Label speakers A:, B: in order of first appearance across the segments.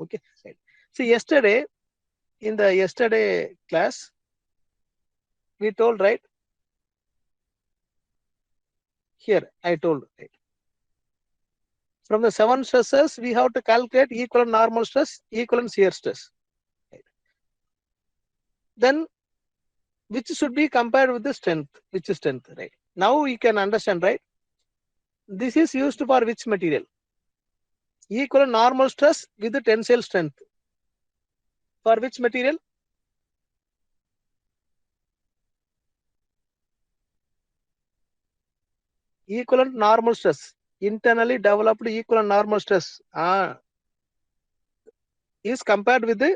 A: Okay. Right. So yesterday, in the yesterday class, we told, right? Here I told, right? From the 7 stresses, we have to calculate equivalent normal stress, equivalent shear stress. Right. Then which should be compared with the strength, which is strength, right? Now you can understand, right? This is used for which material? Equivalent normal stress with the tensile strength. For which material? Equivalent normal stress. Internally developed equivalent normal stress is compared with the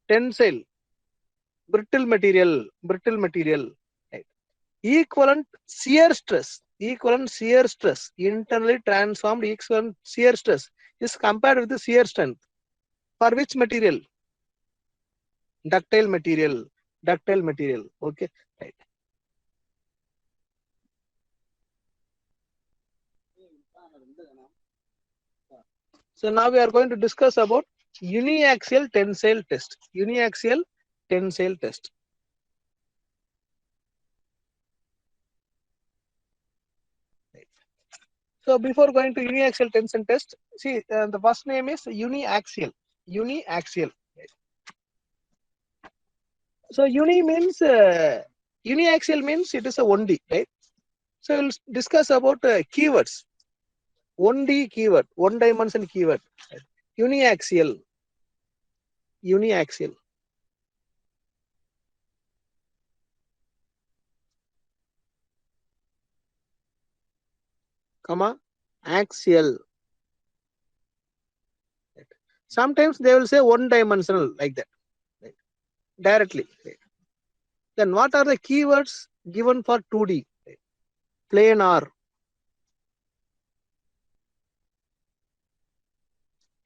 A: tensile, brittle material, right? Equivalent shear stress, internally transformed equivalent shear stress is compared with the shear strength. For which material? Ductile material. Okay, right. So now we are going to discuss about uniaxial tensile test. Uniaxial tensile test. Right. So before going to uniaxial tension test, see the first name is uniaxial. Uniaxial. Right. So uniaxial means it is a 1D, right? So we'll discuss about keywords. 1D keyword, one dimension keyword. Right. Uniaxial. Uniaxial. Comma axial. Right. Sometimes they will say one dimensional like that. Right. Directly. Right. Then what are the keywords given for 2D? Right. Planar.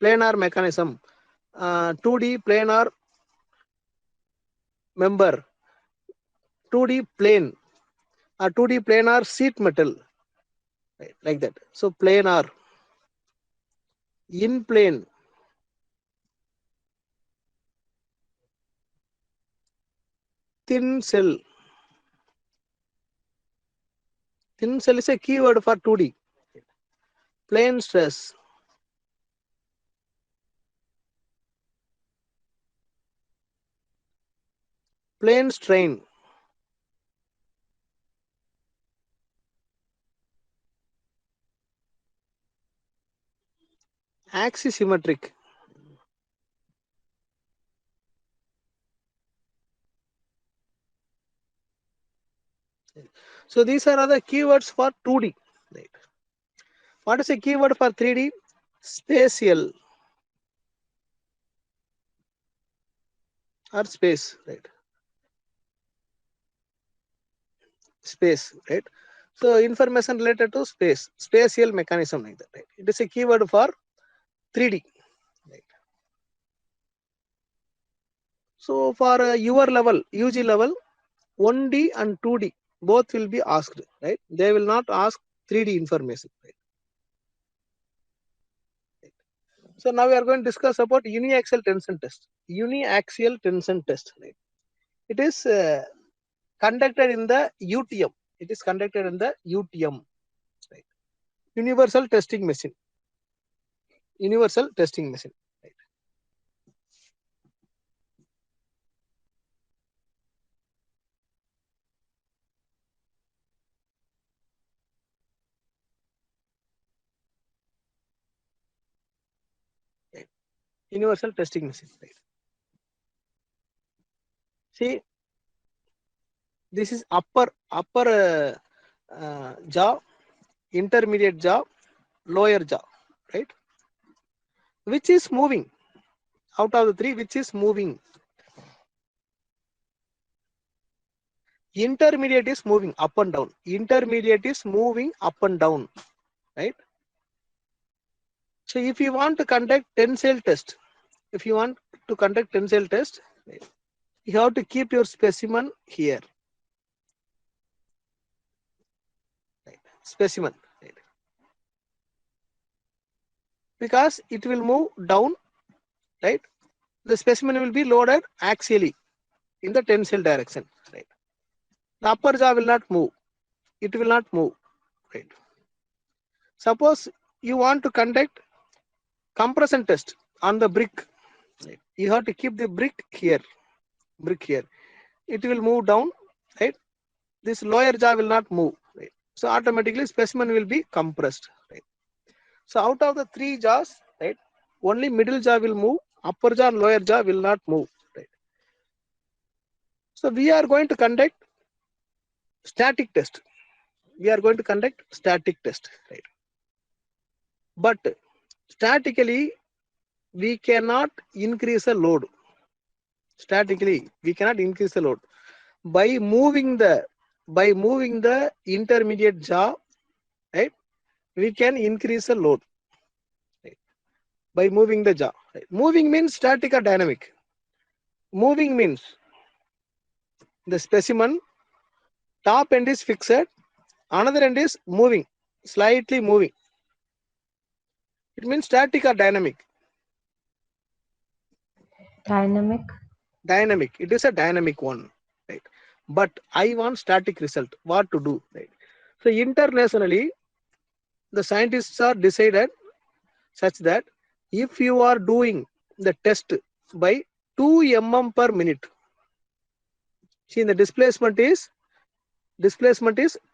A: Planar mechanism. 2D planar member. 2D plane. 2D planar sheet metal. Right. Like that. So planar. In plane. Thin cell. Thin cell is a keyword for 2D. Plane stress. Plane strain. Axisymmetric. So these are other keywords for 2D. Right. What is a keyword for 3D? Spatial or space. Right. Space. Right. So information related to space, spatial mechanism like that. Right. It is a keyword for 3D. Right. So for your level, UG level, 1D and 2D both will be asked. Right. They will not ask 3D information. Right. So now we are going to discuss about uniaxial tension test. Uniaxial tension test. Right. It is conducted in the UTM. It is conducted in the UTM. Right. Universal testing machine. Universal testing machine. Right. Right. Universal testing machine. Right. See, this is upper jaw, intermediate jaw, lower jaw. Right. Which is moving out of the three? Which is moving? Intermediate is moving up and down. Intermediate is moving up and down. Right. So if you want to conduct tensile test, you have to keep your specimen here. Right. Specimen. Right. Because it will move down right? The specimen will be loaded axially in the tensile direction, right? The upper jaw will not move. It will not move, right? Suppose you want to conduct compression test on the brick, right? You have to keep the brick here. It will move down, right? This lower jaw will not move, right? So automatically specimen will be compressed, right? So out of the three jaws, right, only middle jaw will move, upper jaw and lower jaw will not move, right? So we are going to conduct static test. Right? But statically, we cannot increase the load. By moving the intermediate jaw, right? We can increase the load, right? By moving the jaw. Right? Moving means static or dynamic. Moving means the specimen top end is fixed, another end is moving, slightly moving. It means static or dynamic. Dynamic. It is a dynamic one, right? But I want static result. What to do, right? So internationally, the scientists are decided such that if you are doing the test by 2 mm per minute, see the displacement is 2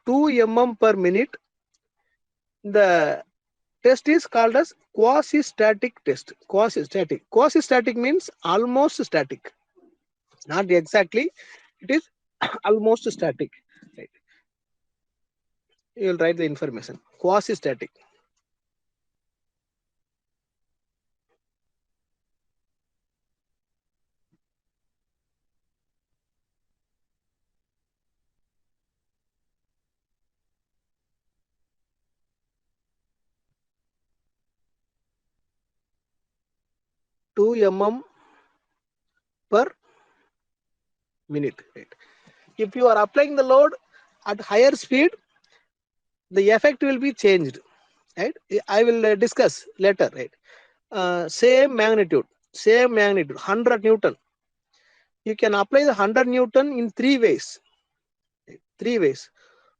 A: mm per minute. The test is called as quasi-static test. Quasi-static means almost static. Not exactly, it is almost static. Right? You will write the information. Quasi-static. Two mm per minute. Right? If you are applying the load at higher speed, the effect will be changed. Right? I will discuss later. Right? Same magnitude, 100 Newton. You can apply the 100 Newton in three ways.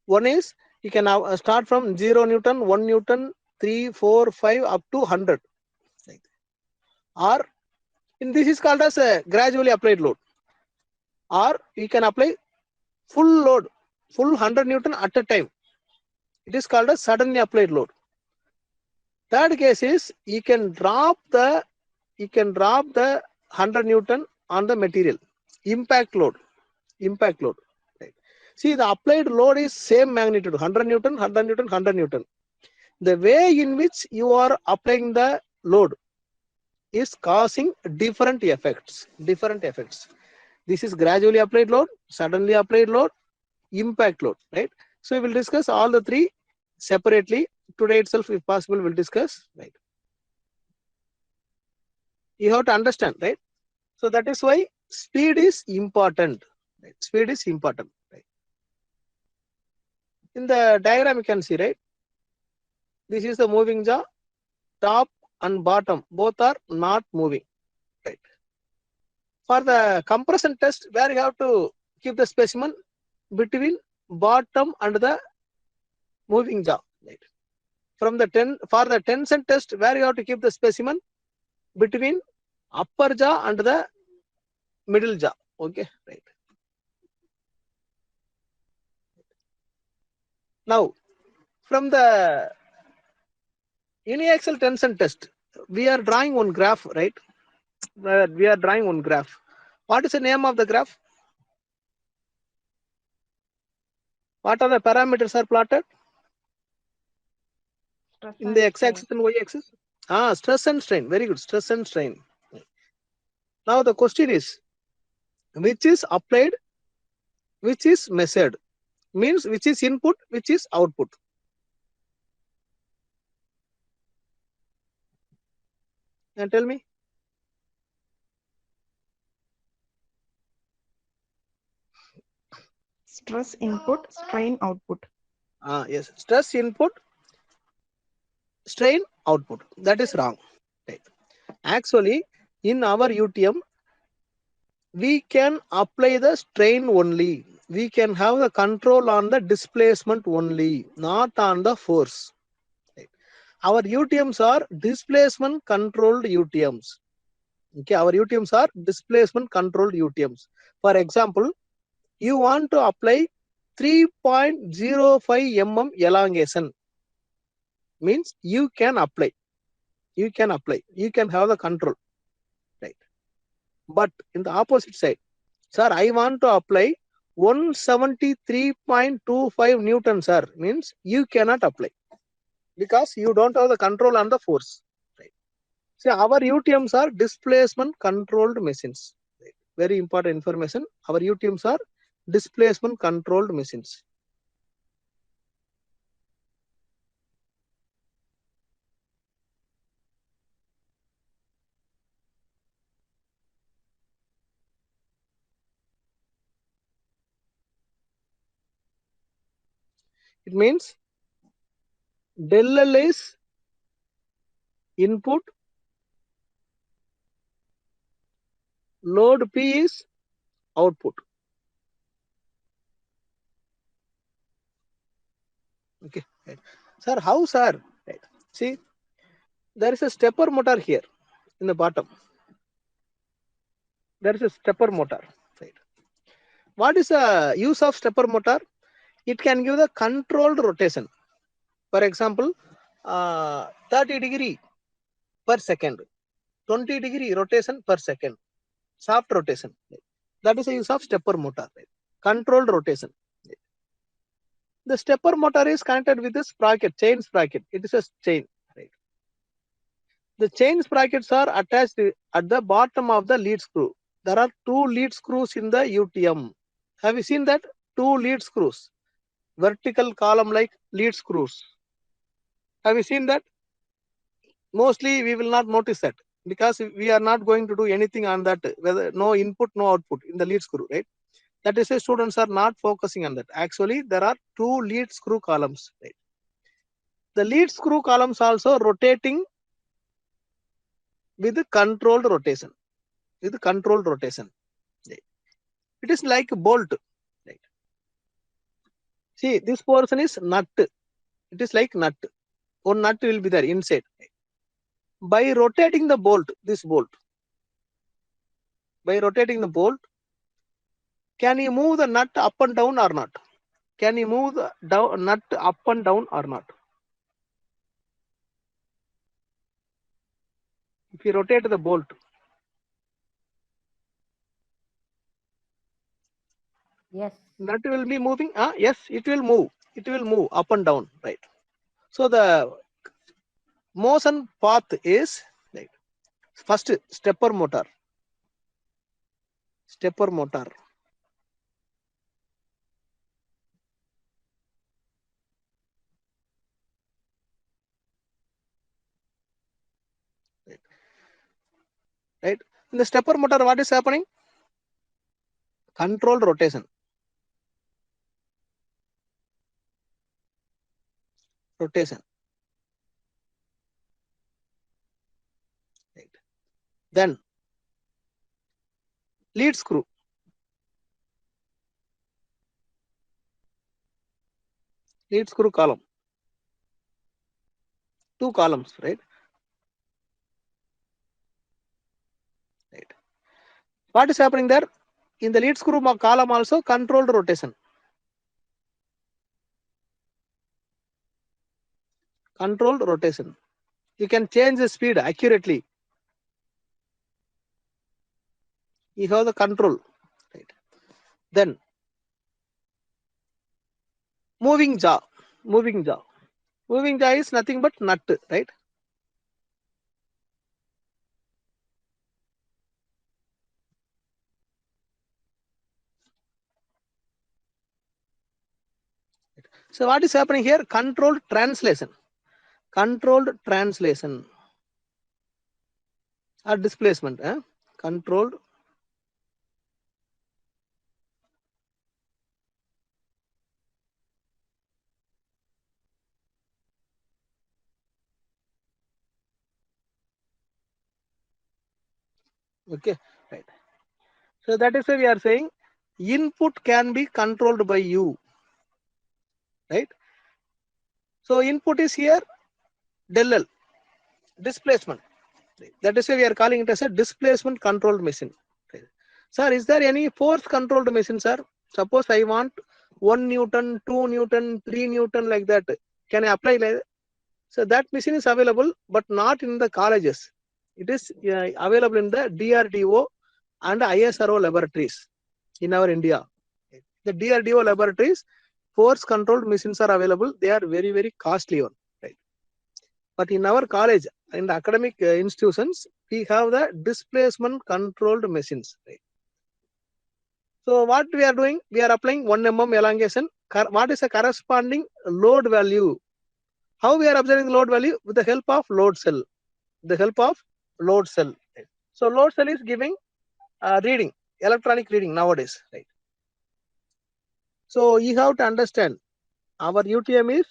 A: One is you can start from 0 Newton, 1 Newton, 3, 4, 5 up to 100. Right? Or this is called as a gradually applied load. Or you can apply full load, full 100 Newton at a time. It is called as suddenly applied load. Third case is you can drop the 100 Newton on the material. Impact load. Right? See, the applied load is same magnitude, 100 Newton, 100 Newton, 100 Newton. The way in which you are applying the load is causing different effects. This is gradually applied load, suddenly applied load, impact load, right? So we will discuss all the three separately. Today itself, if possible, we'll discuss, right? You have to understand, right? So that is why speed is important. Right? Speed is important, right? In the diagram, you can see, right? This is the moving jaw, top and bottom, both are not moving, right? For the compression test, where you have to keep the specimen between bottom and the moving jaw, right? For the tension test, where you have to keep the specimen between upper jaw and the middle jaw. Okay, right. Now, from the uniaxial tension test, we are drawing one graph, right? We are drawing one graph. What is the name of the graph? What are the parameters are plotted? In the x-axis and y-axis? Stress and strain. Very good. Stress and strain. Now the question is, which is applied, which is measured? Means which is input, which is output. And tell me.
B: Stress input, strain output.
A: Yes. Stress input, strain output. That is wrong. Right. Actually, in our UTM, we can apply the strain only. We can have the control on the displacement only, not on the force. Right. Our UTMs are displacement controlled UTMs. Okay, our UTMs are displacement controlled UTMs. For example, you want to apply 3.05 mm elongation, means you can apply. You can have the control, right? But in the opposite side, sir, I want to apply 173.25 Newton, sir, means you cannot apply because you don't have the control on the force, right? See, our UTMs are displacement controlled machines. Right? Very important information. Our UTMs are displacement controlled machines. It means del L is input, load P is output. Okay, right. Sir, how, sir? Right. See, there is a stepper motor here in the bottom. There is a stepper motor. Right. What is the use of stepper motor? It can give the controlled rotation. For example, 30° per second, 20° rotation per second, soft rotation. Right. That is the use of stepper motor. Right. Controlled rotation. Right. The stepper motor is connected with this sprocket, chain sprocket. It is a chain. Right. The chain sprockets are attached at the bottom of the lead screw. There are 2 lead screws in the UTM. Have you seen that? 2 lead screws, vertical column like lead screws. Have you seen that? Mostly we will not notice that because we are not going to do anything on that, whether no input, no output in the lead screw, right? That is why students are not focusing on that. Actually, there are 2 lead screw columns, right? The lead screw columns also rotating with controlled rotation. With controlled rotation. Right? It is like a bolt. Right? See, this portion is nut. It is like nut. One nut will be there inside. Right? By rotating the bolt, this bolt, by rotating the bolt, can you move the nut up and down or not? Can you move the nut up and down or not? If you rotate the bolt,
C: Yes.
A: nut will be moving. Yes, it will move. It will move up and down, right? So the motion path is right. First stepper motor. Stepper motor. Right. In the stepper motor, what is happening? Controlled rotation. Rotation. Right. Then lead screw. Lead screw column. 2 columns, right? Right. What is happening there? In the lead screw column also controlled rotation. Controlled rotation. You can change the speed accurately. You have the control. Right. Then moving jaw. Moving jaw. Moving jaw is nothing but nut, right? So what is happening here? Controlled translation. Controlled translation or displacement. Controlled Okay, right. So that is why we are saying input can be controlled by you, right? So input is here del L, displacement. That is why we are calling it as a displacement controlled machine. Sir, is there any force controlled machine, sir? Suppose I want 1 Newton, 2 Newton, 3 Newton like that. Can I apply like that? So that machine is available, but not in the colleges. It is available in the DRDO and ISRO laboratories in our India. The DRDO laboratories, force controlled machines are available. They are very, very costly one. Right? But in our college, in the academic institutions, we have the displacement controlled machines. Right? So what we are doing, we are applying 1 mm elongation. What is the corresponding load value? How we are observing the load value? With the help of load cell. The help of load cell. Right? So load cell is giving reading, electronic reading nowadays. Right? So you have to understand our UTM is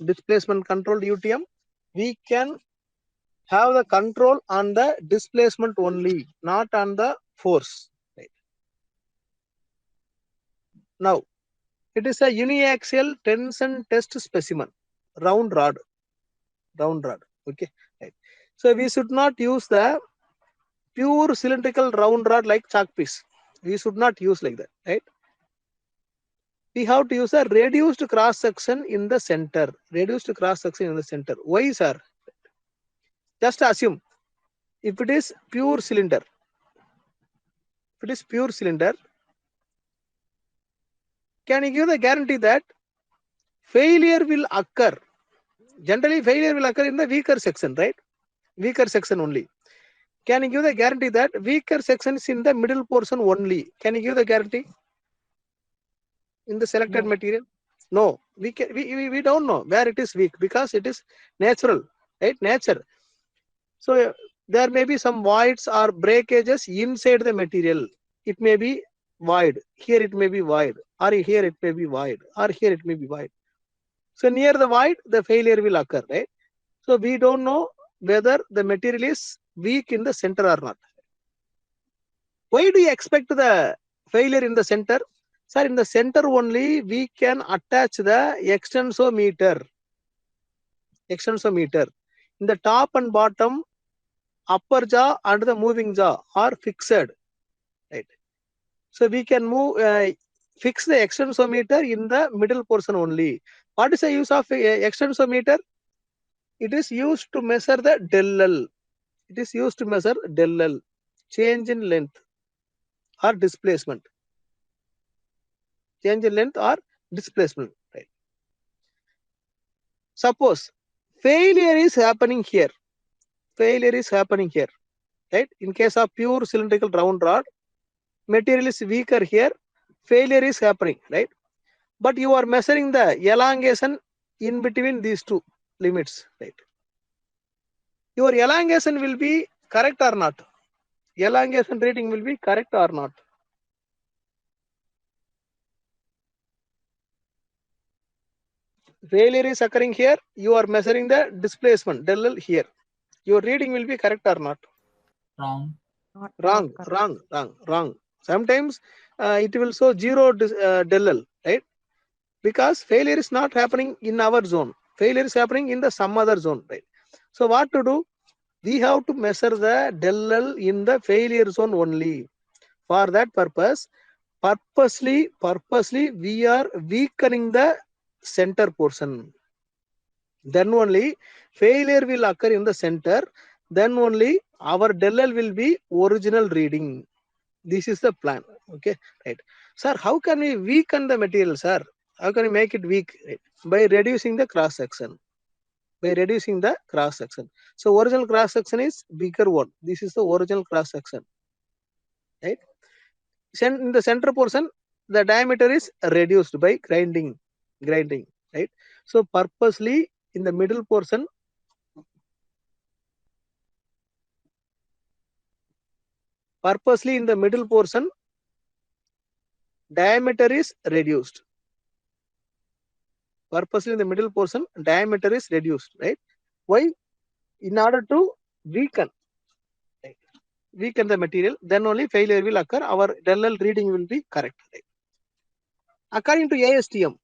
A: displacement controlled UTM. We can have the control on the displacement only, not on the force. Right? Now, it is a uniaxial tension test specimen, round rod. Okay, right. So we should not use the pure cylindrical round rod like chalk piece. We should not use like that, right? We have to use a reduced cross section in the center. Reduced cross section in the center. Why, sir? Just assume if it is pure cylinder. If it is pure cylinder, can you give the guarantee that failure will occur? Generally, failure will occur in the weaker section, right? Weaker section only. Can you give the guarantee that weaker section is in the middle portion only? Can you give the guarantee in the selected
B: No.
A: material? No, we don't know where it is weak because it is natural, right? Nature. So there may be some voids or breakages inside the material. It may be void. Here it may be void, or here it may be void, or here it may be void. So near the void, the failure will occur, right? So we don't know whether the material is weak in the center or not. Why do you expect the failure in the center? Sir, in the center only we can attach the extensometer. Extensometer. In the top and bottom, upper jaw and the moving jaw are fixed. Right. So we can move, fix the extensometer in the middle portion only. What is the use of extensometer? It is used to measure the del L. It is used to measure del L, change in length or displacement. Change in length or displacement. Right. Suppose failure is happening here. Failure is happening here. Right. In case of pure cylindrical round rod, material is weaker here. Failure is happening. Right. But you are measuring the elongation in between these two limits. Right. Your elongation will be correct or not? Elongation reading will be correct or not? Failure is occurring here. You are measuring the displacement del L here. Your reading will be correct or not?
C: Wrong.
B: Not correct.
A: Wrong. Sometimes it will show zero del L, right? Because failure is not happening in our zone. Failure is happening in the some other zone, right? So what to do? We have to measure the del L in the failure zone only. For that purpose, purposely we are weakening the center portion. Then only failure will occur in the center. Then only our del L will be original reading. This is the plan. Okay, right. Sir, how can we weaken the material, sir? How can we make it weak? Right? By reducing the cross section. By reducing the cross section. So original cross section is bigger one. This is the original cross section. Right? In the center portion, the diameter is reduced by grinding. Right? So purposely in the middle portion, diameter is reduced. Purposely in the middle portion, diameter is reduced, right? Why? In order to weaken. Right? weaken the material, then only failure will occur. Our del L reading will be correct. Right? According to ASTM,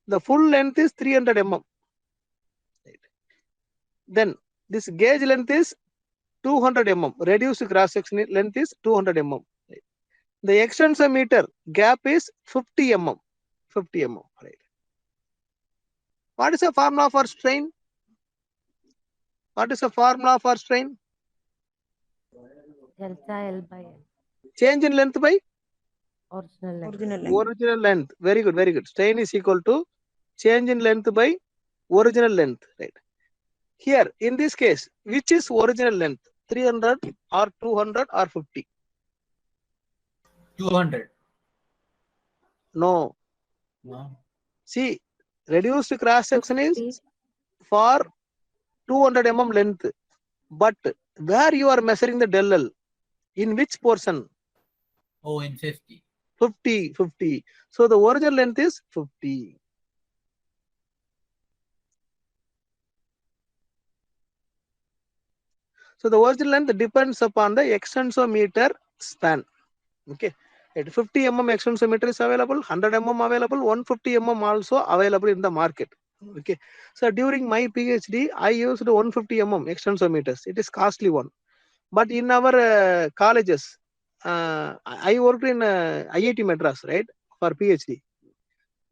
A: the full length is 300 mm. Right? Then this gauge length is 200 mm. Reduced cross section length is 200 mm. Right? The extensometer gap is 50 mm. 50 mm. Right? What is the formula for strain? What is the formula for strain?
C: Delta L by L.
A: Change in length by
C: Original length.
B: Original length.
A: original length. Very good, very good. Strain is equal to change in length by original length. Right? Here, in this case, which is original length? 300 or 200 or 50?
D: 200.
A: No.
D: No.
A: See, reduced cross section is
C: 50.
A: for 200 mm length. But where you are measuring the del L? In which portion?
D: Oh, in 50.
A: 50. So the original length is 50. So the original length depends upon the extensometer span. Okay. At 50 mm extensometer is available, 100 mm available, 150 mm also available in the market. Okay. So during my PhD, I used 150 mm extensometers. It is costly one. But in our colleges, I worked in IIT Madras, right, for PhD.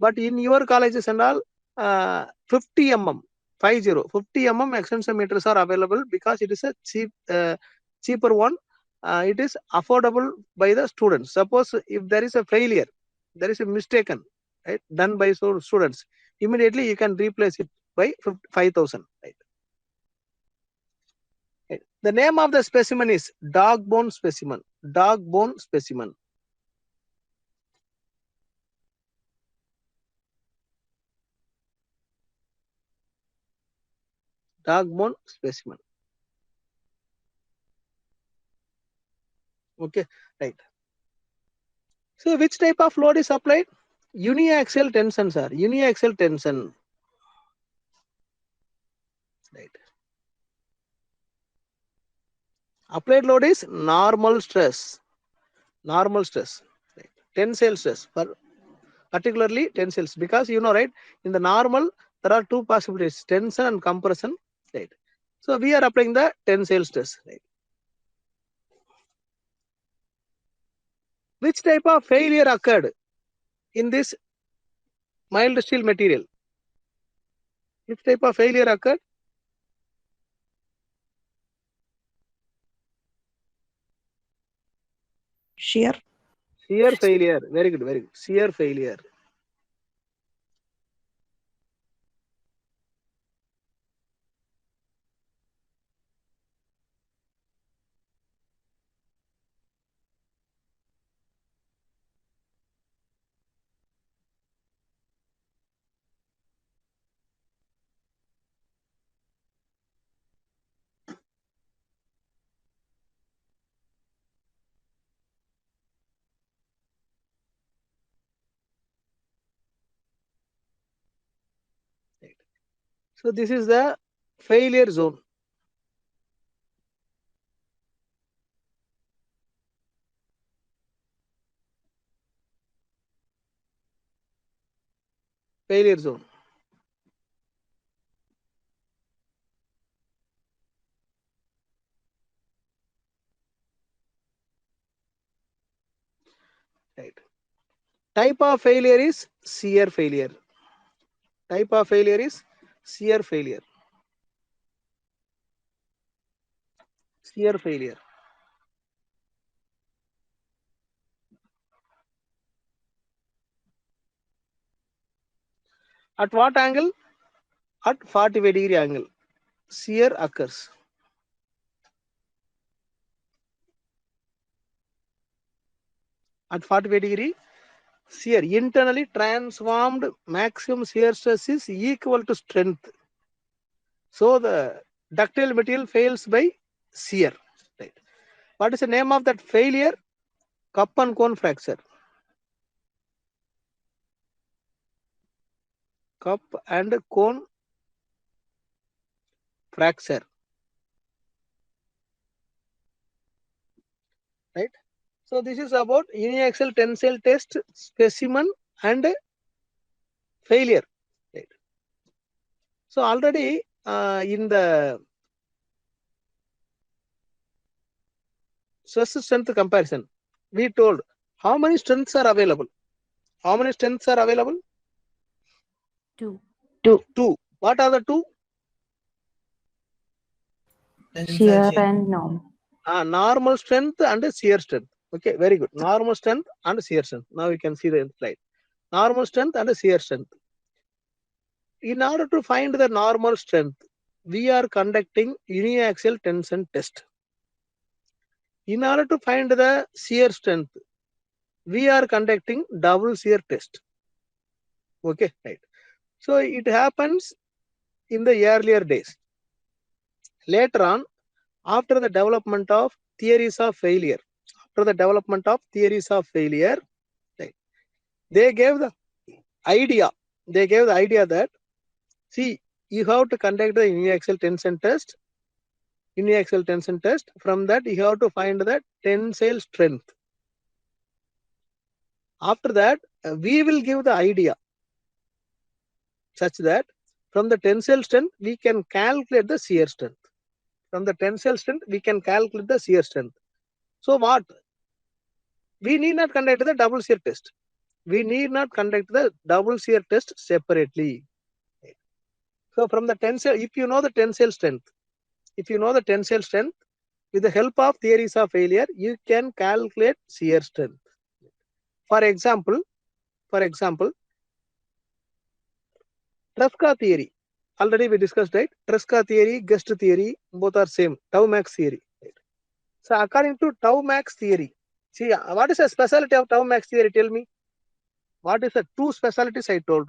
A: But in your colleges and all, 50 mm, 50 mm extensometers are available because it is a cheaper one. It is affordable by the students. Suppose if there is a failure, there is a mistaken, right, done by students, immediately you can replace it by 5,000. Right? Right. The name of the specimen is dog bone specimen. Dog bone specimen. Dog bone specimen. Okay, right. So which type of load is applied? Uniaxial tension, sir. Uniaxial tension. Right. Applied load is normal stress. Normal stress. Right. Tensile stress. Particularly tensiles. Because you know, right, in the normal, there are two possibilities, tension and compression. Right. So we are applying the tensile stress. Right. Which type of failure occurred in this mild steel material? Which type of failure occurred?
B: Shear.
A: Shear failure. Very good, very good. Shear failure. Right. So this is the failure zone. Failure zone. Right. Type of failure is shear failure. Type of failure is shear failure. Shear failure. At what angle? At 45-degree angle. Shear occurs. At 45-degree, shear internally transformed maximum shear stress is equal to strength. So the ductile material fails by shear. Right. What is the name of that failure? Cup and cone fracture. Cup and cone fracture. right? So this is about uniaxial tensile test, specimen, and failure, right? So already in the stress strength comparison, we told how many strengths are available. How many strengths are available?
C: 2.
A: Two. What are the two?
D: Tensile
C: Shear
D: shape.
C: and norm.
A: Normal strength and shear strength. Okay, very good. Normal strength and shear strength. Now you can see the slide. Normal strength and shear strength. In order to find the normal strength, we are conducting uniaxial tension test. In order to find the shear strength, we are conducting double shear test. Okay, right. So it happens in the earlier days. Later on, after the development of theories of failure, right, they gave the idea. That see, you have to conduct the uniaxial tension test. From that, you have to find the tensile strength. After that, we will give the idea such that from the tensile strength, we can calculate the shear strength. So what? We need not conduct the double shear test. Separately. So from the tensile, if you know the tensile strength, with the help of theories of failure, you can calculate shear strength. For example, Tresca theory. Already we discussed, right? Tresca theory, Guest theory, both are same. Tau max theory. Right? So according to Tau max theory, see, what is the specialty of Tau max theory? Tell me. What is the two specialties I told?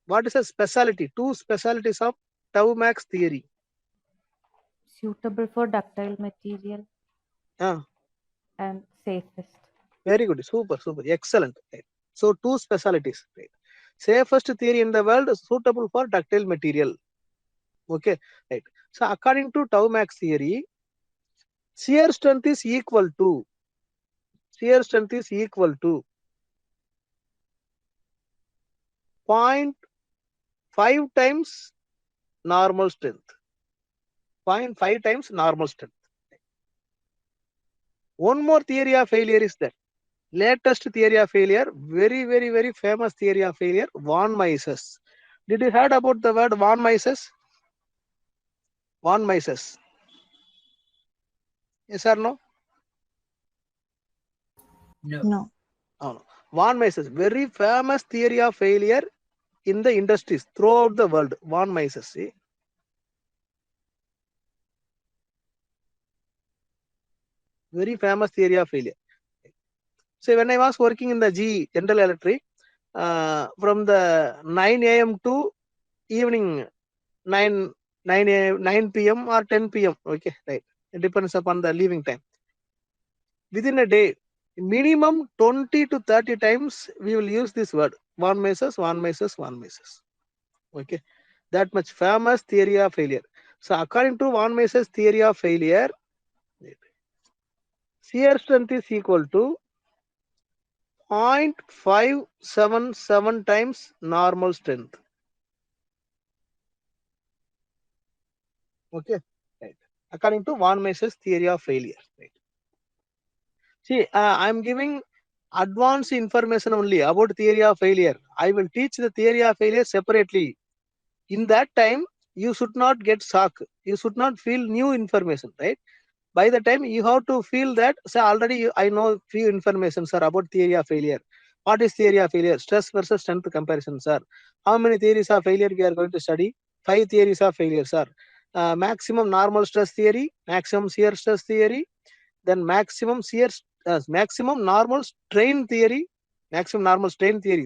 A: What is the specialty? Two specialties of Tau max theory.
C: Suitable for ductile material and safest.
A: Very good. Super. Excellent. Right? So two specialties. Right? Safest theory in the world is suitable for ductile material. Okay. Right. So according to Tau max theory, shear strength is equal to 0.5 times normal strength. 0.5 times normal strength. One more theory of failure is that latest theory of failure, very famous theory of failure, von Mises. Did you heard about the word von Mises? Von Mises. Yes or no?
D: No.
B: No.
A: Oh, no. Von Mises, very famous theory of failure in the industries throughout the world. Von Mises. See? Very famous theory of failure. So when I was working in the GE, General Electric, from the 9 a.m. to evening 9 p.m. or 10 p.m. Okay, right. It depends upon the leaving time. Within a day, minimum 20 to 30 times we will use this word. Von Mises. Okay, that much famous theory of failure. So according to von Mises theory of failure, shear strength is equal to 0.577 times normal strength. Okay, right. According to von Mises theory of failure. Right. See, I am giving advanced information only about theory of failure. I will teach the theory of failure separately. In that time, you should not get shock. You should not feel new information, right? By the time you have to feel that, say, already I know few information, sir, about theory of failure. What is theory of failure? Stress versus strength comparison, sir. How many theories of failure we are going to study? 5 theories of failure, sir. Maximum normal stress theory, maximum shear stress theory, then maximum normal strain theory,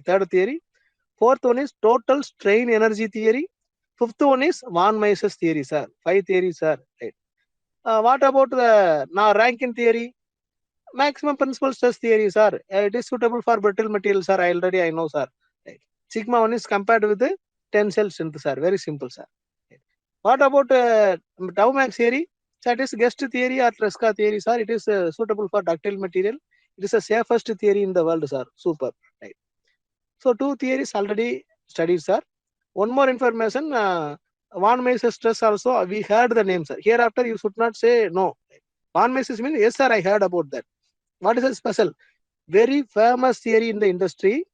A: third theory. Fourth one is total strain energy theory. Fifth one is von Mises theory, sir. 5 theories, sir. Right. What about the Rankine theory? Maximum principal stress theory, sir. It is suitable for brittle materials, sir. I know, sir. Right. Sigma 1 is compared with the tensile strength, sir. Very simple, sir. Right. What about Tau max theory? So it is guest theory or Tresca theory, sir. It is suitable for ductile material. It is the safest theory in the world, sir. Super. Right. So two theories already studied, sir. One more information. Von Mises stress also, we heard the name, sir. Hereafter, you should not say no. Von Mises means, yes, sir, I heard about that. What is a special? Very famous theory in the industry.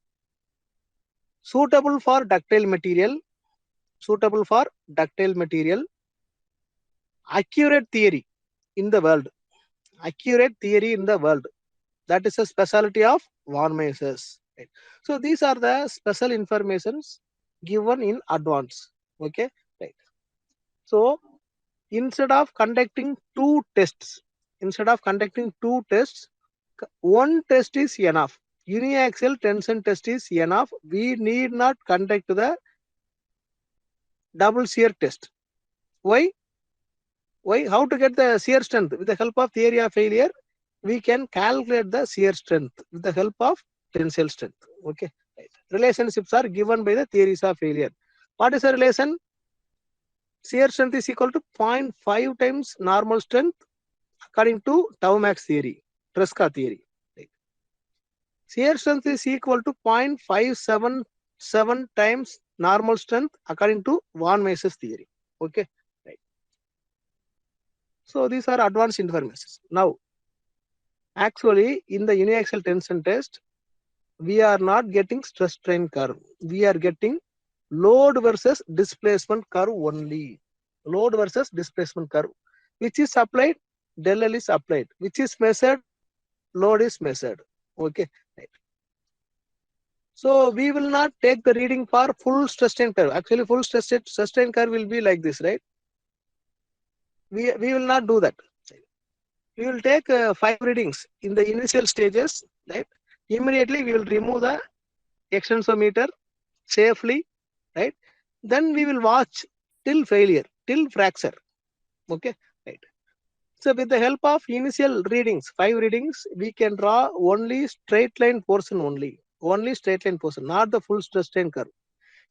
A: Suitable for ductile material. Suitable for ductile material. Accurate theory in the world. Accurate theory in the world. That is a specialty of Von Mises. Right. So these are the special informations given in advance. Okay. Right. So instead of conducting two tests, one test is enough. Uniaxial tension test is enough. We need not conduct the double shear test. Why? How to get the shear strength? With the help of theory of failure, we can calculate the shear strength with the help of tensile strength. Okay. Right. Relationships are given by the theories of failure. What is the relation? Shear strength is equal to 0.5 times normal strength according to tau max theory, Tresca theory. Right. Shear strength is equal to 0.577 times normal strength according to Von Mises theory. Okay. Right. So these are advanced information. Now, actually, in the uniaxial tension test, we are not getting stress strain curve. We are getting load versus displacement curve only. Load versus displacement curve. Which is applied? Del L is applied. Which is measured? Load is measured. Okay. Right. So we will not take the reading for full stress strain curve. Actually, full stress strain curve will be like this, right? We will not do that. We will take 5 readings in the initial stages, right? Immediately we will remove the extensometer safely, right? Then we will watch till failure, till fracture. Okay, right. So with the help of initial readings, 5 readings, we can draw only straight line portion only straight line portion, not the full stress strain curve.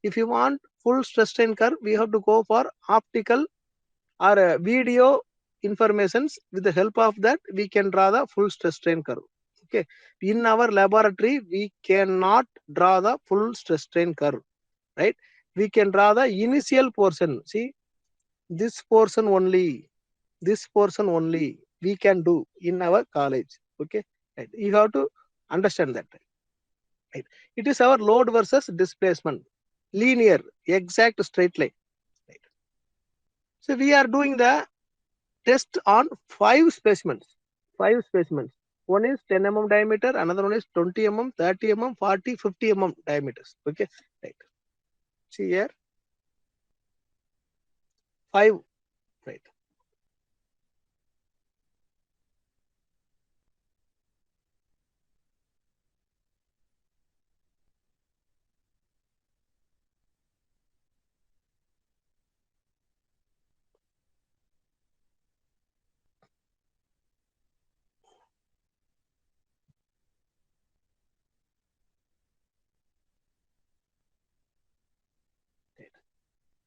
A: If you want full stress strain curve, we have to go for optical or video informations. With the help of that, we can draw the full stress strain curve. Okay, in our laboratory, we cannot draw the full stress strain curve, right? We can draw the initial portion. See, this portion only we can do in our college. Okay, right. You have to understand that, right? It is our load versus displacement, linear, exact straight line, right? So we are doing the test on 5 specimens. 5 specimens. One is 10 mm diameter, another one is 20 mm, 30 mm, 40, 50 mm diameters. Okay, right. See here, 5, right.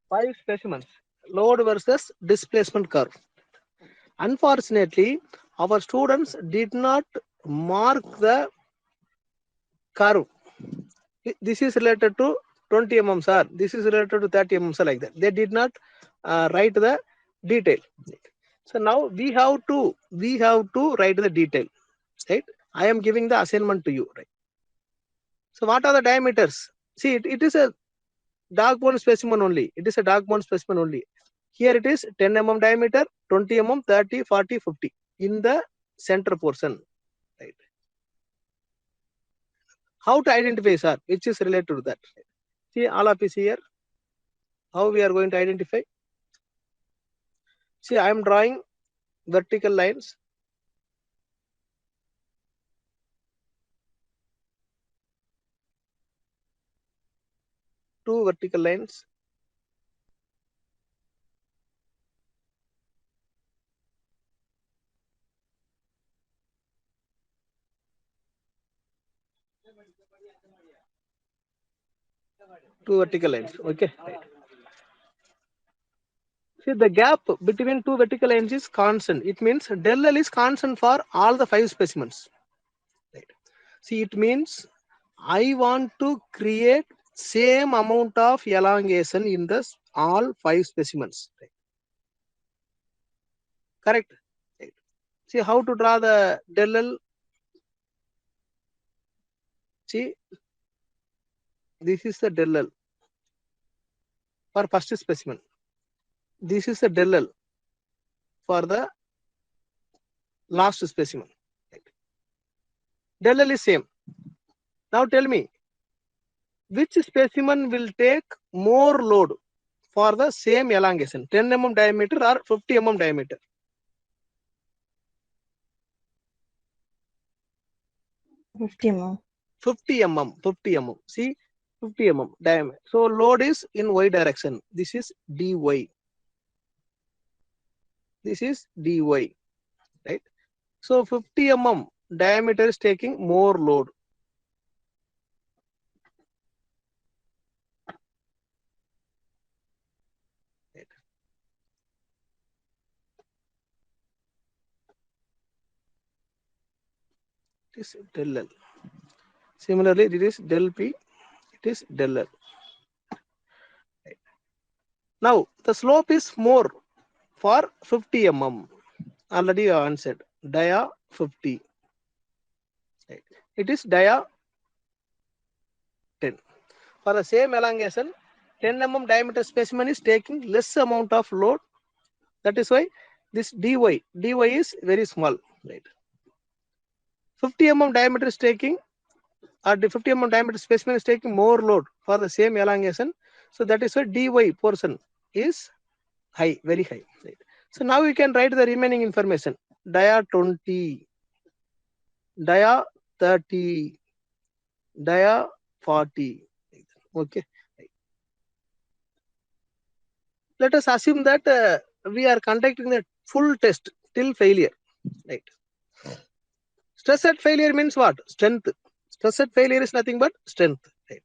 A: Five specimens, load versus displacement curve. Unfortunately, our students did not mark the curve. This is related to 20 mm, sir. This is related to 30 mm, sir, like that. They did not write the detail. So now we have to write the detail, right? I am giving the assignment to you, right? So what are the diameters? See, it is a dark bone specimen only. It is a dark bone specimen only. Here it is 10 mm diameter, 20 mm, 30, 40, 50 in the center portion, right? How to identify, sir, which is related to that? See, all of this here, how we are going to identify? See, I am drawing vertical lines. Two vertical lines. Two vertical lines. Okay. Right. See, the gap between two vertical lines is constant. It means del L is constant for all the 5 specimens. Right. See, it means I want to create same amount of elongation in this all 5 specimens. Right. Correct. Right. See how to draw the del L. See, this is the del L for first specimen. This is the del L for the last specimen. Right. Del L is same. Now tell me, which specimen will take more load for the same elongation, 10 mm diameter or 50 mm diameter?
B: 50 mm.
A: 50 mm, 50 mm. See, 50 mm diameter. So load is in y direction. This is dy. This is dy, right? So 50 mm diameter is taking more load. Right. It is del L. Similarly, it is del P. It is del L. Right. Now the slope is more for 50 mm. Already answered. Dia 50. Right. It is dia 10. For the same elongation, 10 mm diameter specimen is taking less amount of load. That is why this dy is very small. Right. 50 mm diameter is taking, or the 50 mm diameter specimen is taking more load for the same elongation. So that is why dy portion is high, very high. Right. So now we can write the remaining information. Dia 20, dia 30, dia 40. Okay. Let us assume that we are conducting the full test till failure. Right. Stress at failure means what? Strength. Stress at failure is nothing but strength. Right.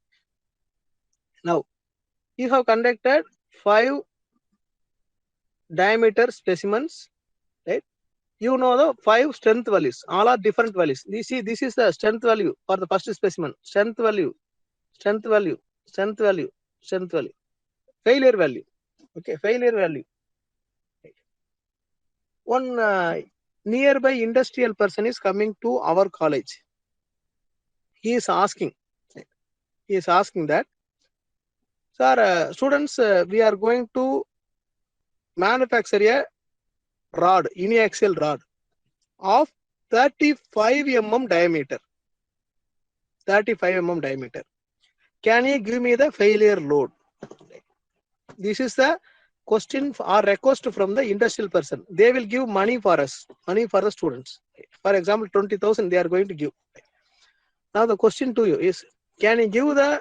A: Now, you have conducted 5 diameter specimens. Right. You know the 5 strength values. All are different values. You see, this is the strength value for the first specimen. Strength value, strength value, strength value, strength value. Failure value. Okay, failure value. One nearby industrial person is coming to our college. He is asking that, sir, students, we are going to manufacture a rod, uniaxial rod of 35 mm diameter. 35 mm diameter. Can you give me the failure load? This is the question or request from the industrial person. They will give money for us, money for the students. For example, 20,000 they are going to give. Now the question to you is, can you give the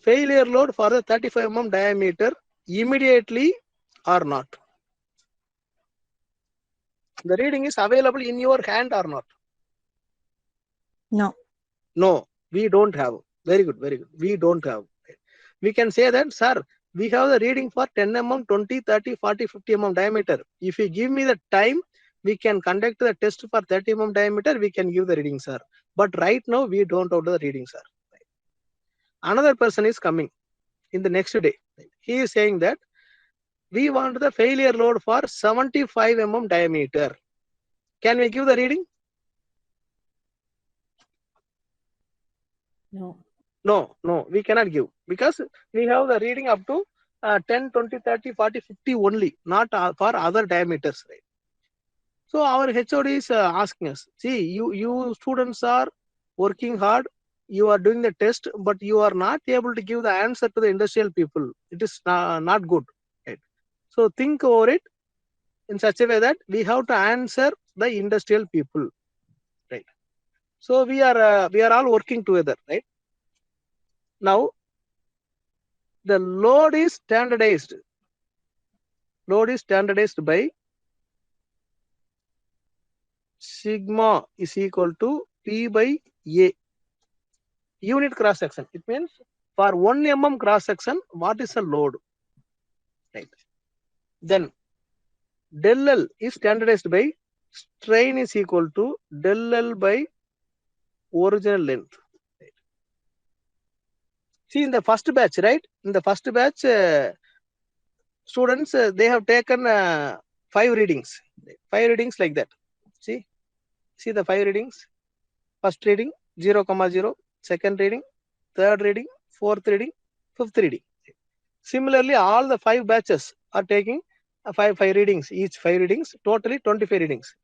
A: failure load for the 35 mm diameter immediately or not? The reading is available in your hand or not?
B: No.
A: No, we don't have. Very good, very good. We don't have. We can say that, sir, we have the reading for 10 mm, 20, 30, 40, 50 mm diameter. If you give me the time, we can conduct the test for 30 mm diameter, we can give the reading, sir. But right now, we don't have the reading, sir. Another person is coming in the next day. He is saying that we want the failure load for 75 mm diameter. Can we give the reading?
C: No.
A: No, we cannot give, because we have the reading up to 10, 20, 30, 40, 50 only, not for other diameters. Right? So our HOD is asking us, see, you students are working hard, you are doing the test, but you are not able to give the answer to the industrial people. It is not good. Right? So think over it in such a way that we have to answer the industrial people. Right? So we are all working together. Right? Now, the load is standardized. Load is standardized by sigma is equal to P by A. Unit cross section. It means for 1 mm cross section, what is the load? Right. Then Del L is standardized by strain is equal to del L by original length. See, in the first batch, right? In the first batch, students, they have taken 5 readings. 5 readings like that. See the 5 readings. First reading, 0, 0. Second reading, third reading, fourth reading, fifth reading. Similarly, all the 5 batches are taking 5 readings, each 5 readings, totally 25 readings.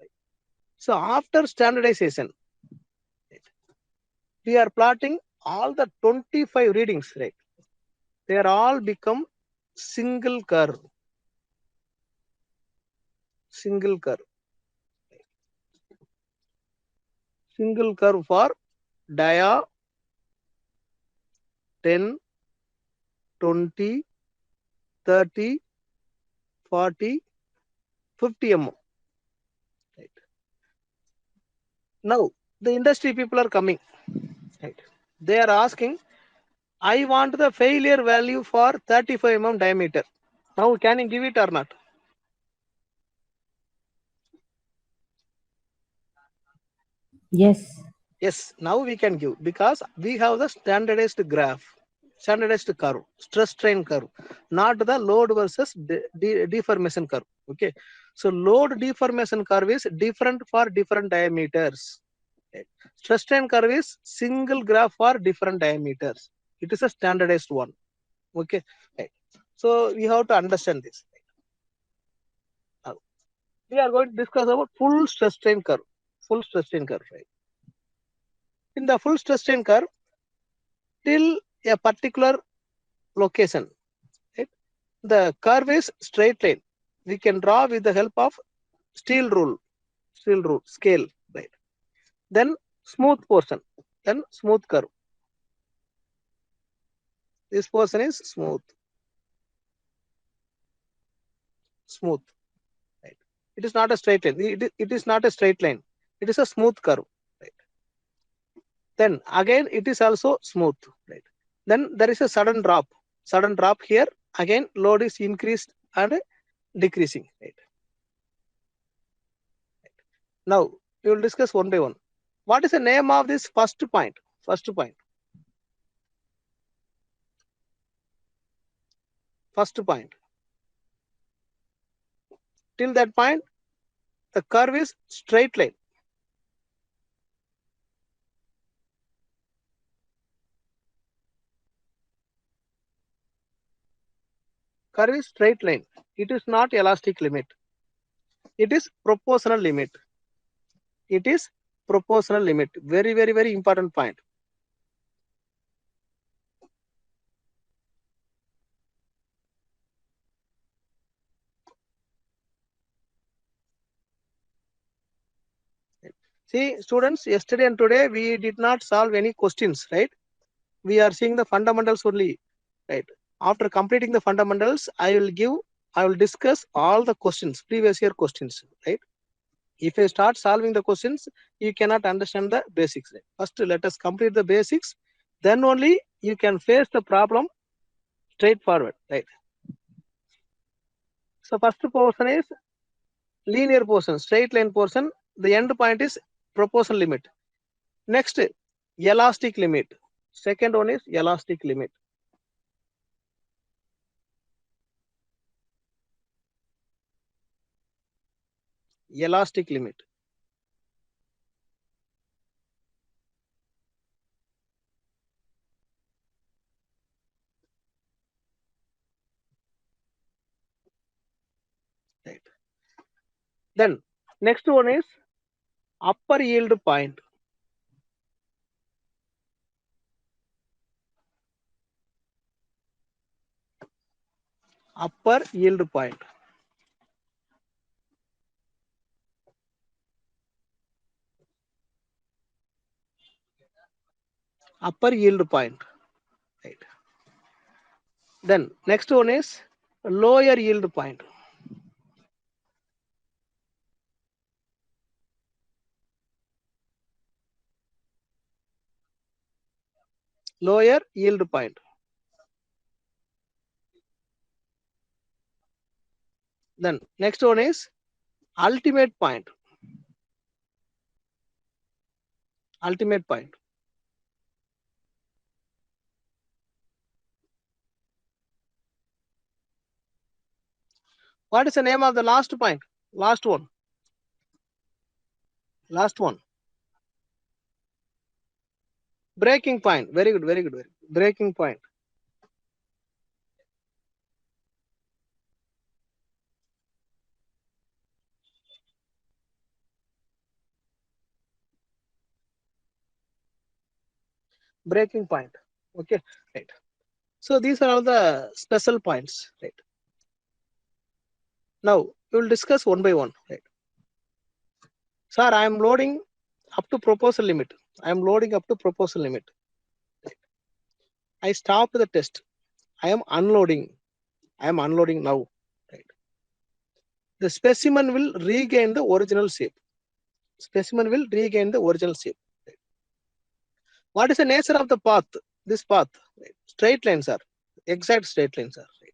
A: So after standardization, we are plotting all the 25 readings, right? They are all become single curve. Single curve. Single curve for dia 10, 20, 30, 40, 50 mm. Right. Now, the industry people are coming. Right. They are asking, I want the failure value for 35 mm diameter. Now, can you give it or not?
C: Yes.
A: Yes, now we can give because we have the standardized graph, standardized curve, stress strain curve, not the load versus deformation curve. Okay, so load deformation curve is different for different diameters. Okay. Stress strain curve is single graph for different diameters. It is a standardized one. Okay, right. So we have to understand this. Now, we are going to discuss about full stress strain curve. Full stress strain curve, right? In the full stress strain curve, till a particular location, right? The curve is straight line. We can draw with the help of steel rule, scale, right? Then smooth portion, then smooth curve. This portion is smooth, right? It is not a straight line. It is not a straight line. It is a smooth curve, right? Then again, it is also smooth, right? Then there is a sudden drop here. Again, load is increased and decreasing, right? Now we will discuss one by one. What is the name of this first point? First point. Till that point, the curve is straight line. Curve is straight line. It is not elastic limit. It is proportional limit. It is proportional limit. Very, very, very important point. See, students, yesterday and today we did not solve any questions, right? We are seeing the fundamentals only, right? After completing the fundamentals, I will discuss all the questions, previous year questions, right? If I start solving the questions, you cannot understand the basics. Right? First, let us complete the basics. Then only you can face the problem straightforward, right? So first portion is linear portion, straight line portion. The end point is proportional limit. Next, elastic limit. Second one is elastic limit. Elastic limit. Right. Then next one is upper yield point. Upper yield point. Upper yield point. Right. Then next one is lower yield point. Lower yield point. Then next one is ultimate point. Ultimate point. What is the name of the last point? Last one. Last one. Breaking point. Very good, very good, very good. Breaking point. Breaking point. Okay, right. So these are all the special points, right? Now we will discuss one by one, right? Sir, I am loading up to proposal limit. I am loading up to proposal limit. Right. I stopped the test. I am unloading. I am unloading now. Right. The specimen will regain the original shape. Specimen will regain the original shape. Right. What is the nature of the path? This path, right? Straight lines are exact straight lines are. Right.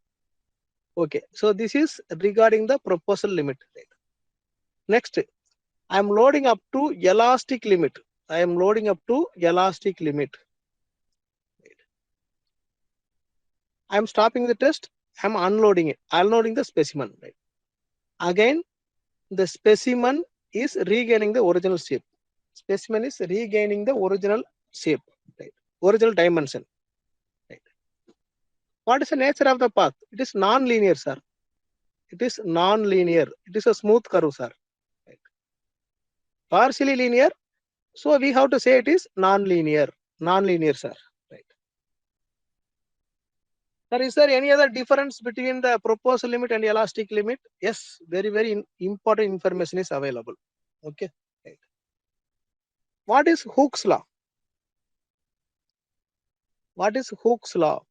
A: Okay, so this is regarding the proposal limit. Right. Next, I am loading up to elastic limit. I am loading up to elastic limit. Right. I am stopping the test. I am unloading it. Unloading the specimen. Right. Again, the specimen is regaining the original shape. Specimen is regaining the original shape. Right. Original dimension. Right. What is the nature of the path? It is non-linear, sir. It is non-linear. It is a smooth curve, sir. Right. Partially linear. So we have to say it is non-linear. Non-linear, sir. Right. Sir, is there any other difference between the proposal limit and elastic limit? Yes, very, very important information is available. Okay. Right. What is Hooke's law? What is Hooke's law?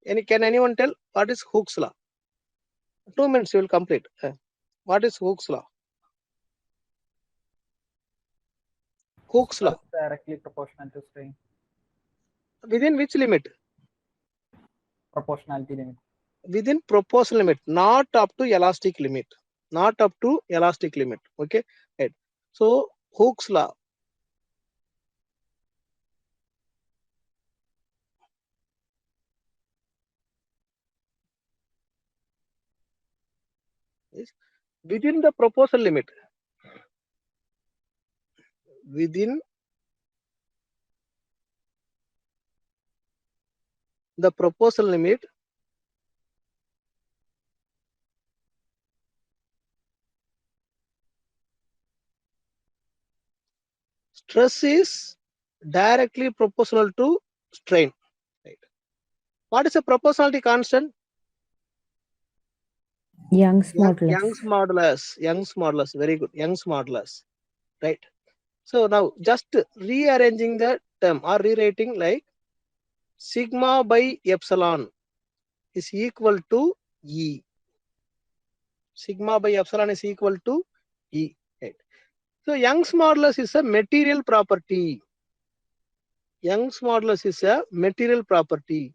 A: Can anyone tell what is Hooke's law? 2 minutes you will complete. What is Hooke's law? Hooke's law.
E: Directly proportional to strain.
A: Within which limit?
E: Proportionality limit.
A: Within proportional limit, not up to elastic limit. Not up to elastic limit. Okay. Right. So Hooke's law. Is within the proposal limit. Within the proposal limit, stress is directly proportional to strain. Right. What is the proportionality constant?
C: Young's modulus.
A: Young's modulus. Young's modulus. Very good. Young's modulus. Right. So now just rearranging the term or rewriting like sigma by epsilon is equal to E. Sigma by epsilon is equal to E. Right. So Young's modulus is a material property. Young's modulus is a material property.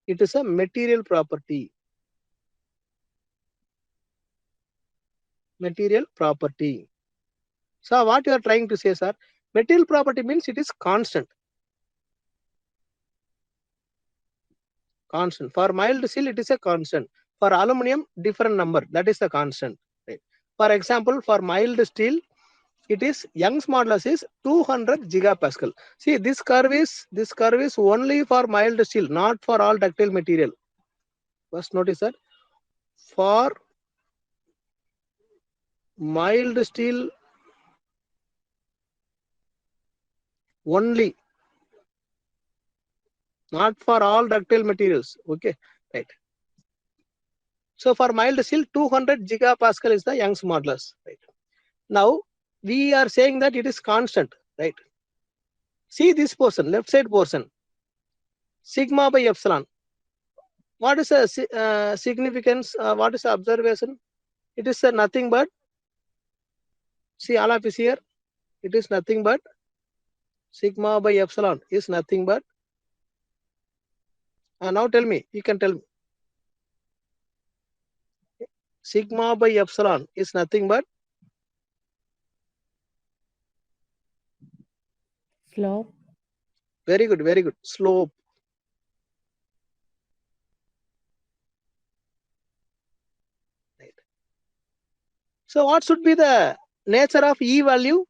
A: It is a material property. Material property. So what you are trying to say, sir? Material property means it is constant. Constant. For mild steel, it is a constant. For aluminum, different number. That is the constant. Right. For example, for mild steel, it is Young's modulus is 200 gigapascal. See, this curve is only for mild steel, not for all ductile material. First notice that for mild steel only, not for all ductile materials. Okay, right. So for mild steel, 200 gigapascal is the Young's modulus. Right. Now we are saying that it is constant. Right. See this portion, left side portion, sigma by epsilon. What is the significance? What is the observation? It is nothing but, see all of this here, it is nothing but Sigma by epsilon is nothing but. Now tell me, you can tell me. Sigma by epsilon is nothing but
C: Slope.
A: very good, very good. Slope. Right. So what should be the nature of E value?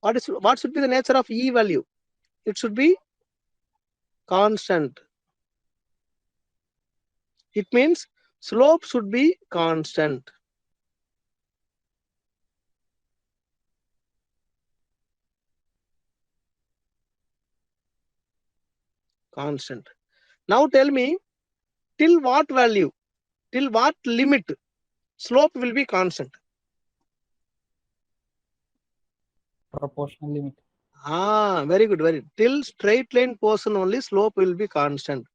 A: What should be the nature of E value? It should be constant. It means slope should be constant. Constant. Now tell me, till what value, till what limit slope will be constant?
E: Proportional limit.
A: Very good, very good. Till straight line portion only slope will be constant.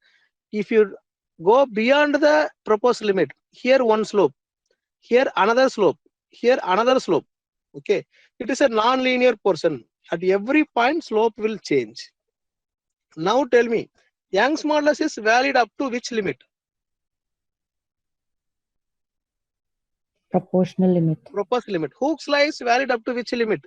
A: If you go beyond the proposed limit, here one slope, here another slope, here another slope. Okay, it is a non-linear portion. At every point, slope will change. Now tell me, Young's modulus is valid up to which limit?
C: Proportional limit.
A: Proposed limit. Hooke's law is valid up to which limit?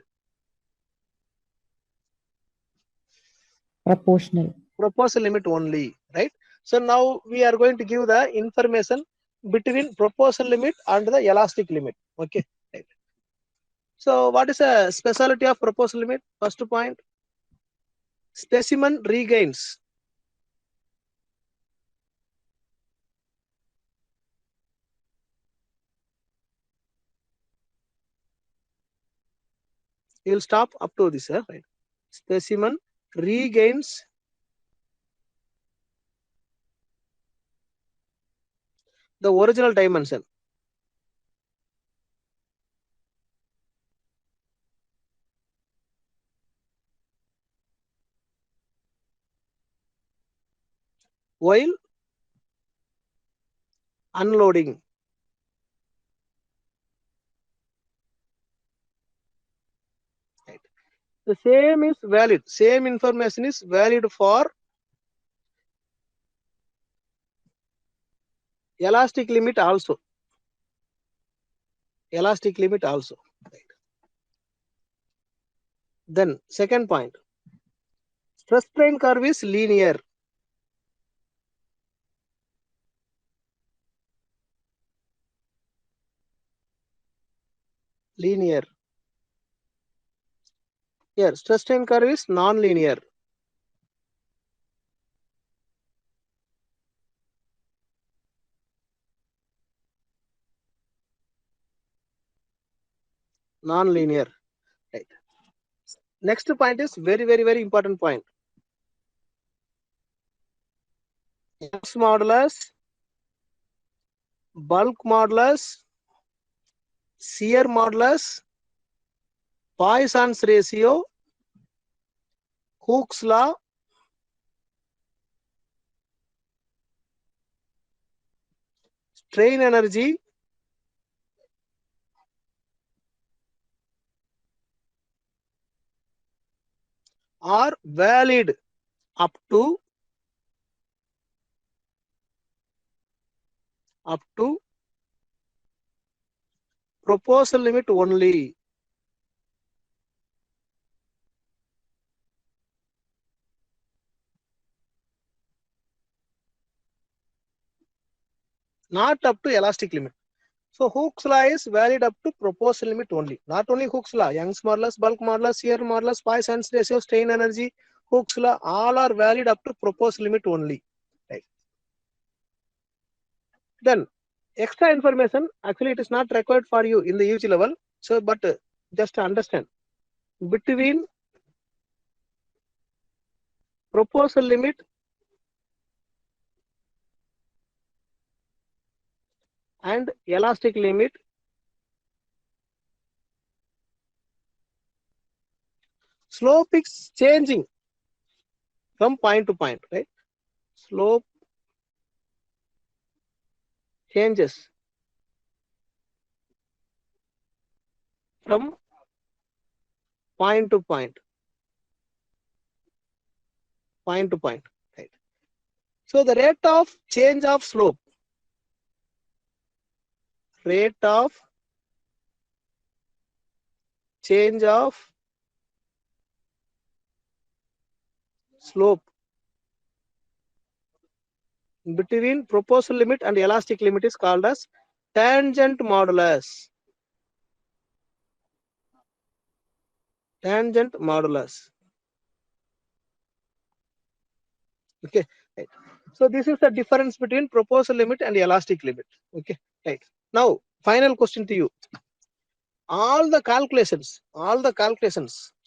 C: Proportional.
A: Proposed limit only, right? So now we are going to give the information between proposed limit and the elastic limit. Okay. Right. So what is the specialty of proposed limit? First point, specimen regains you will stop up to this, right? Specimen regains the original dimension. While unloading. Right. The same is valid. Same information is valid for elastic limit also. Elastic limit also. Right. Then second point, stress strain curve is linear. Linear. Here, stress strain curve is non-linear. Non-linear. Right. Next point is very important point. Young's modulus, bulk modulus, shear modulus, Poisson's ratio, Hooke's law, strain energy, are valid up to proposal limit only. Not up to elastic limit. So Hooke's law is valid up to proposal limit only. Not only Hooke's law, Young's modulus, bulk modulus, shear modulus, Poisson's ratio, strain energy, Hooke's law, all are valid up to proposal limit only. Right. Then extra information, actually it is not required for you in the UG level. So, but just to understand, between proposal limit and elastic limit, slope is changing from point to point, right? Slope changes from point to point. point to point, right? So the rate of change of slope, rate of change of slope between proposal limit and elastic limit is called as tangent modulus. Tangent modulus. Okay, right. So this is the difference between proposal limit and elastic limit. Okay, right. Now, final question to you. All the calculations.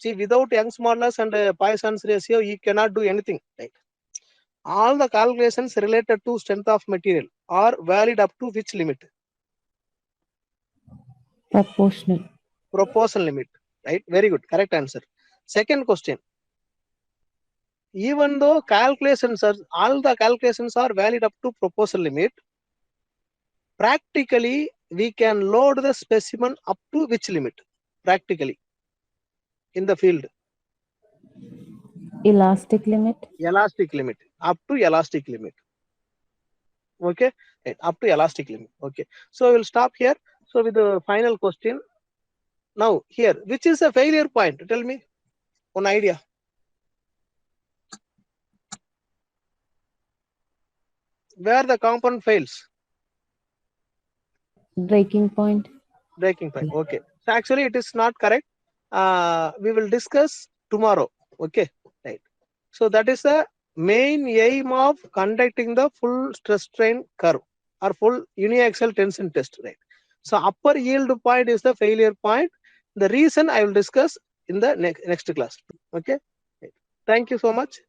A: See, without Young's modulus and Poisson's ratio, you cannot do anything. Right. All the calculations related to strength of material are valid up to which limit?
C: Proportional.
A: Proportional limit. Right. Very good. Correct answer. Second question. Even though all the calculations are valid up to proposal limit, practically we can load the specimen up to which limit? Practically in the field.
C: Elastic limit.
A: Elastic limit. Up to elastic limit. Okay, right. Up to elastic limit. Okay, so we'll stop here. So with the final question. Now here, which is a failure point? Tell me one idea. Where the component fails?
C: Breaking point.
A: Breaking point. Okay, so actually it is not correct. We will discuss tomorrow. Okay, right. So that is the main aim of conducting the full stress strain curve or full uniaxial tension test, right? So upper yield point is the failure point. The reason I will discuss in the next class. Okay, right. Thank you so much.